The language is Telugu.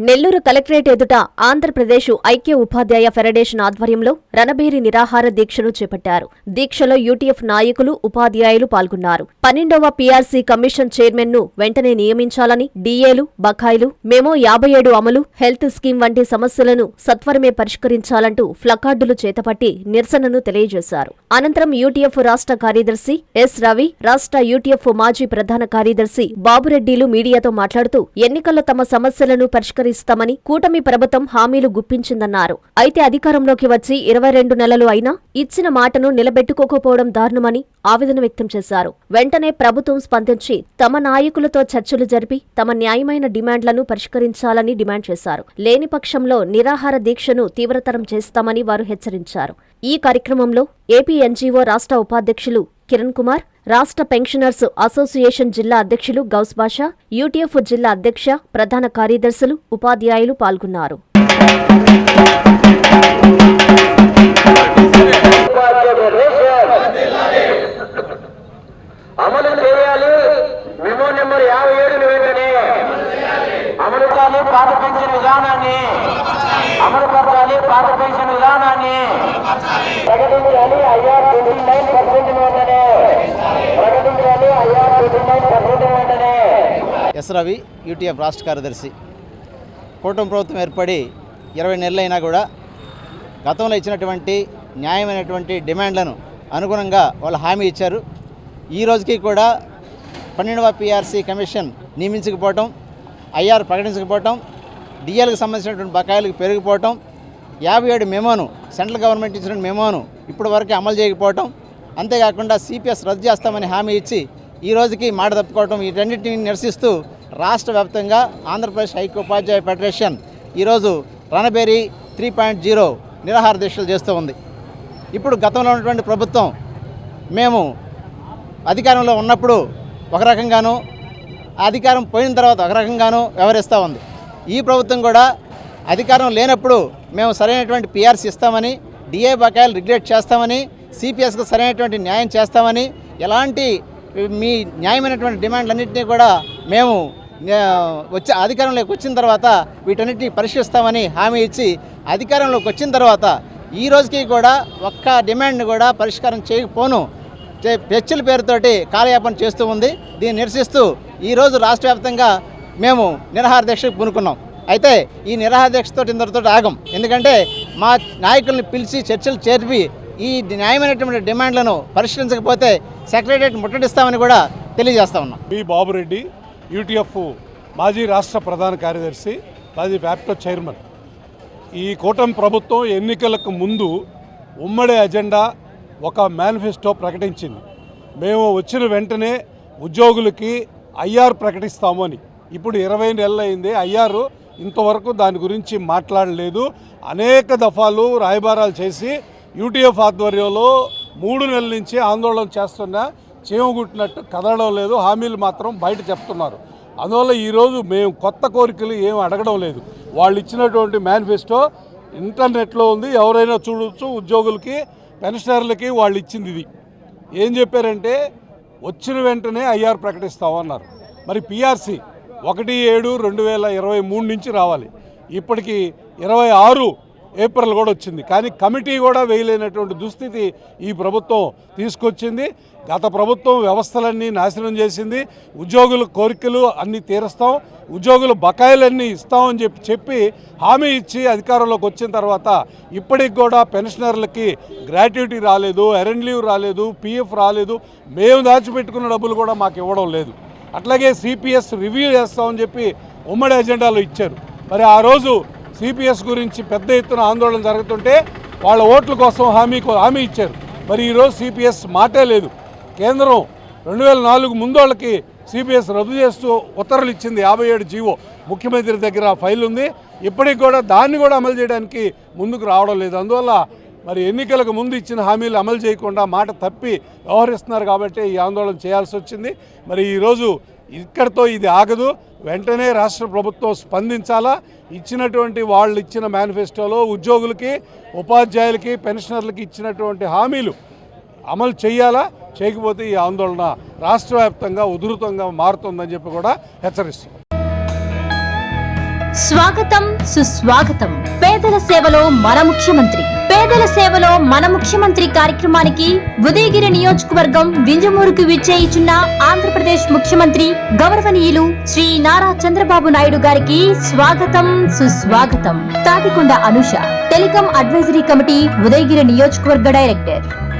నెల్లూరు కలెక్టరేట్ ఎదుట ఆంధ్రప్రదేశ్ ఐక్య ఉపాధ్యాయ ఫెడరేషన్ ఆధ్వర్యంలో రణబేరి నిరాహార దీక్షను చేపట్టారు. దీక్షలో యూటీఎఫ్ నాయకులు, ఉపాధ్యాయులు పాల్గొన్నారు. 12వ పీఆర్సీ కమిషన్ చైర్మన్ ను వెంటనే నియమించాలని, డీఏలు, బకాయిలు, మెమో 57 అమలు, హెల్త్ స్కీమ్ వంటి సమస్యలను సత్వరమే పరిష్కరించాలంటూ ప్లకార్డులు చేతపట్టి నిరసనను తెలియజేశారు. అనంతరం యూటీఎఫ్ రాష్ట్ర కార్యదర్శి ఎస్ రవి, రాష్ట్ర యూటీఎఫ్ మాజీ ప్రధాన కార్యదర్శి బాబురెడ్డిలు మీడియాతో మాట్లాడుతూ ఎన్నికల్లో తమ సమస్యలను పరిష్కరిస్తామని కూటమి ప్రభుత్వం హామీలు గుప్పించిందన్నారు. అయితే అధికారంలోకి వచ్చి 22 నెలలు అయినా ఇచ్చిన మాటను నిలబెట్టుకోకపోవడం దారుణమని ఆవేదన వ్యక్తం చేశారు. వెంటనే ప్రభుత్వం స్పందించి తమ నాయకులతో చర్చలు జరిపి తమ న్యాయమైన డిమాండ్లను పరిష్కరించాలని డిమాండ్ చేశారు. లేని పక్షంలో నిరాహార దీక్షను తీవ్రతరం చేస్తామని వారు హెచ్చరించారు. ఈ కార్యక్రమంలో ఏపీ ఎన్జీఓ రాష్ట్ర ఉపాధ్యక్షులు కిరణ్ కుమార్, రాష్ట్ర పెన్షనర్స్ అసోసియేషన్ జిల్లా అధ్యక్షులు గౌస్ బాషా, యూటీఎఫ్ జిల్లా అధ్యక్ష, ప్రధాన కార్యదర్శులు, ఉపాధ్యాయులు పాల్గొన్నారు. అమలు చేయాలి. మెమో నెంబర్ 57 వెంటనే అమలు చేయాలి. పాత పెన్షన్ విధానాన్ని అమలు పరచాలి. పాత పెన్షన్ విధానాన్ని ప్రకటించాలి. ఐఆర్ 29% వెంటనే ప్రకటించాలి. ఐఆర్ 29% వెంటనే. ఎస్ రవి, యూటీఎఫ్ రాష్ట్ర కార్యదర్శి. కూటమి ప్రభుత్వం ఏర్పడి 20 నెలలైనా కూడా గతంలో ఇచ్చినటువంటి న్యాయమైనటువంటి డిమాండ్లను అనుగుణంగా వాళ్ళు హామీ ఇచ్చారు. ఈ రోజుకి కూడా 12వ పీఆర్సీ కమిషన్ నియమించకపోవటం, ఐఆర్ ప్రకటించకపోవటం, డిఎల్కి సంబంధించినటువంటి బకాయిలకు పెరిగిపోవటం, 57 మెమోను సెంట్రల్ గవర్నమెంట్ ఇచ్చిన మెమోను ఇప్పటి వరకు అమలు చేయకపోవటం, అంతేకాకుండా సిపిఎస్ రద్దు చేస్తామని హామీ ఇచ్చి ఈ రోజుకి మాట తప్పుకోవటం, ఈ రెండింటిని నిరసిస్తూ రాష్ట్ర వ్యాప్తంగా ఆంధ్రప్రదేశ్ ఐక్య ఉపాధ్యాయ ఫెడరేషన్ ఈరోజు రణబేరి 3.0 నిరాహార దీక్షలు చేస్తూ ఉంది. ఇప్పుడు గతంలో ఉన్నటువంటి ప్రభుత్వం మేము అధికారంలో ఉన్నప్పుడు ఒక రకంగానూ, అధికారం పోయిన తర్వాత ఒక రకంగానూ వ్యవహరిస్తూ ఉంది. ఈ ప్రభుత్వం కూడా అధికారం లేనప్పుడు మేము సరైనటువంటి పీఆర్సీ ఇస్తామని, డిఏ బకాయిలు రెగ్యులేట్ చేస్తామని, సిపిఎస్కు సరైనటువంటి న్యాయం చేస్తామని, ఎలాంటి మీ న్యాయమైనటువంటి డిమాండ్లన్నింటినీ కూడా మేము అధికారంలోకి వచ్చిన తర్వాత వీటన్నిటిని పరిష్కరిస్తామని హామీ ఇచ్చి అధికారంలోకి వచ్చిన తర్వాత ఈ రోజుకి కూడా ఒక్క డిమాండ్ని కూడా పరిష్కారం చేయకపోను చర్చల పేరుతోటి కాలయాపన చేస్తూ ఉంది. దీన్ని నిరసిస్తూ ఈరోజు రాష్ట్ర వ్యాప్తంగా మేము నిరాహార దీక్షకు పూనుకున్నాం. అయితే ఈ నిరాహార దీక్షతో ఇందరితో ఆగం. ఎందుకంటే మా నాయకుల్ని పిలిచి చర్చలు చేర్పి ఈ న్యాయమైనటువంటి డిమాండ్లను పరిష్కరించకపోతే సెక్రటరియట్ ముట్టడిస్తామని కూడా తెలియజేస్తా ఉన్నాం. బి బాబురెడ్డి, యూటీఎఫ్ మాజీ రాష్ట్ర ప్రధాన కార్యదర్శి, మాజీ వ్యాప్టో చైర్మన్. ఈ కూటమి ప్రభుత్వం ఎన్నికలకు ముందు ఉమ్మడి ఎజెండా ఒక మేనిఫెస్టో ప్రకటించింది. మేము వచ్చిన వెంటనే ఉద్యోగులకి ఐఆర్ ప్రకటిస్తామని. ఇప్పుడు 20 నెలలు అయింది. ఐఆర్ ఇంతవరకు దాని గురించి మాట్లాడలేదు. అనేక దఫాలు రాయబారాలు చేసి యూటీఎఫ్ ఆధ్వర్యంలో 3 నెలల నుంచి ఆందోళన చేస్తున్నా చీమగుట్టినట్టు కదలడం లేదు. హామీలు మాత్రం బయట చెప్తున్నారు. అందువల్ల ఈరోజు మేము కొత్త కోరికలు ఏమి అడగడం లేదు. వాళ్ళు ఇచ్చినటువంటి మేనిఫెస్టో ఇంటర్నెట్లో ఉంది, ఎవరైనా చూడవచ్చు. ఉద్యోగులకి, పెన్షనర్లకి వాళ్ళు ఇచ్చింది ఇది. ఏం చెప్పారంటే వచ్చిన వెంటనే ఐఆర్ ప్రకటిస్తామన్నారు. మరి పీఆర్సీ 1/7/2023 నుంచి రావాలి. ఇప్పటికి 26 ఏప్రిల్ కూడా వచ్చింది. కానీ కమిటీ కూడా వేయలేనటువంటి దుస్థితి ఈ ప్రభుత్వం తీసుకొచ్చింది. గత ప్రభుత్వం వ్యవస్థలన్నీ నాశనం చేసింది. ఉద్యోగుల కోరికలు అన్నీ తీరుస్తాం, ఉద్యోగుల బకాయిలన్నీ ఇస్తామని చెప్పి హామీ ఇచ్చి అధికారంలోకి వచ్చిన తర్వాత ఇప్పటికి కూడా పెన్షనర్లకి గ్రాట్యుటీ రాలేదు, ఎర్న్ లీవ్ రాలేదు, పీఎఫ్ రాలేదు. మేము దాచిపెట్టుకున్న డబ్బులు కూడా మాకు ఇవ్వడం లేదు. అట్లాగే సిపిఎస్ రివ్యూ చేస్తామని చెప్పి ఉమ్మడి ఎజెండాలో ఇచ్చారు. మరి ఆ రోజు సిపిఎస్ గురించి పెద్ద ఎత్తున ఆందోళన జరుగుతుంటే వాళ్ళ ఓట్ల కోసం హామీ ఇచ్చారు. మరి ఈరోజు సిపిఎస్ మాటే లేదు. కేంద్రం 2004 ముందు వాళ్ళకి సిపిఎస్ రద్దు చేస్తూ ఉత్తర్వులు ఇచ్చింది. 57 జీవో ముఖ్యమంత్రి దగ్గర ఫైల్ ఉంది. ఇప్పటికి కూడా దాన్ని కూడా అమలు చేయడానికి ముందుకు రావడం లేదు. అందువల్ల మరి ఎన్నికలకు ముందు ఇచ్చిన హామీలు అమలు చేయకుండా మాట తప్పి వ్యవహరిస్తున్నారు. కాబట్టి ఈ ఆందోళన చేయాల్సి వచ్చింది. మరి ఈరోజు ఇక్కడితో ఇది ఆగదు. వెంటనే రాష్ట్ర ప్రభుత్వం స్పందించాలా. ఇచ్చినటువంటి వాళ్ళు ఇచ్చిన మేనిఫెస్టోలో ఉద్యోగులకి, ఉపాధ్యాయులకి, పెన్షనర్లకి ఇచ్చినటువంటి హామీలు అమలు చేయాలా. చేయకపోతే ఈ ఆందోళన రాష్ట్ర వ్యాప్తంగా ఉధృతంగా మారుతుందని చెప్పి కూడా హెచ్చరిస్తున్నాం. స్వాగతం సుస్వాగతం. పేదల సేవలో మన ముఖ్యమంత్రి. పేదల సేవలో మన ముఖ్యమంత్రి కార్యక్రమానికి ఉదయగిరి నియోజకవర్గం వింజమూరుకు విచ్చేయిచున్న ఆంధ్రప్రదేశ్ ముఖ్యమంత్రి గౌరవనీయులు శ్రీ నారా చంద్రబాబు నాయుడు గారికి స్వాగతం సుస్వాగతం. Tatikonda Anusha, telecom advisory committee, Udayagiri నియోజకవర్గ డైరెక్టర్.